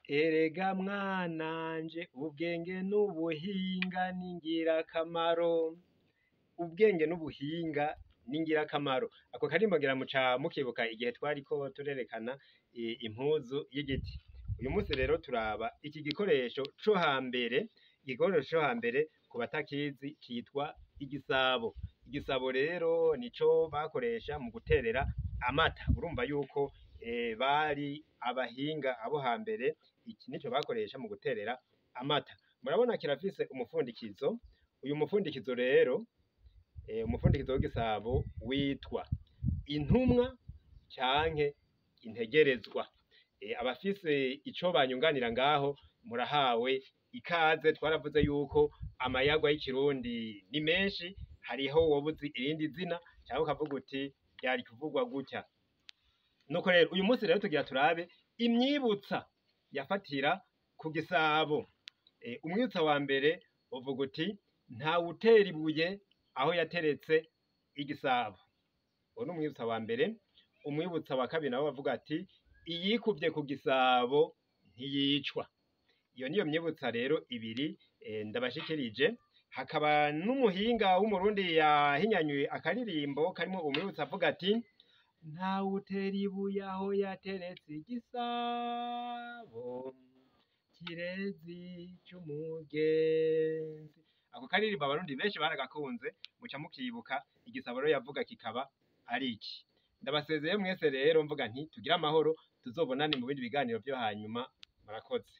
Erega mwananje ubwenge n'ubuhinga ni ngirakamaro. Ubwenge n'ubuhinga ni ngirakamaro. Ako karimbo ngira muca mukibuka igihe twariko turerekana impuzu y'igiti. Uyu munsi rero turaba iki gikoresho co hambere, igikoresho co hambere ku batakizi kitwa igisabo. Igisabo rero nico bakoresha mu guterera amata. Urumva yuko bari abahinga abo hambere, iki nico bakoresha mu guterera amata. Murabona kirafise umufundikizo. Uyu mufundikizo rero, umufundikizo w'igisabo witwa intumwa canke integerezwa. Abafise ico banyunganira ngaho murahawe ikaze. Twaravuze yuko amayagwa y'ikirundi ni menshi, hariho wobuzi irindi zina cyangwa ukavuga uti ryari kuvugwa gutya. Nuko rero uyu munsi rero tugira turabe imyibutsa yafatira ku gisabo. Umwibutsa wa mbere uvuga uti ntawutera ibuye aho yateretse igisabo. Uwo ni umwibutsa wa mbere. Umwibutsa wa kabiri nawo bavuga ati iyikuvye ku gisabo ntiyicwa. Iyo niyo myibutsa rero ibiri ndabashikirije. Hakaba n'umuhinga w'umurundi yahinyanyuye akaririmbo karimo umwibutsa avuga ati ntawutera ibuye aho yateretse igisabo, kirezi c'umugenzi. Ako karirimbo abarundi benshi baragakunze, muca mukibuka. Igisabo rero yavuga kikaba ari iki. Ndabasezeye mwese rero mvuga nti tugire amahoro, tuzobonane mu bindi biganiro vyo hanyuma. Murakoze.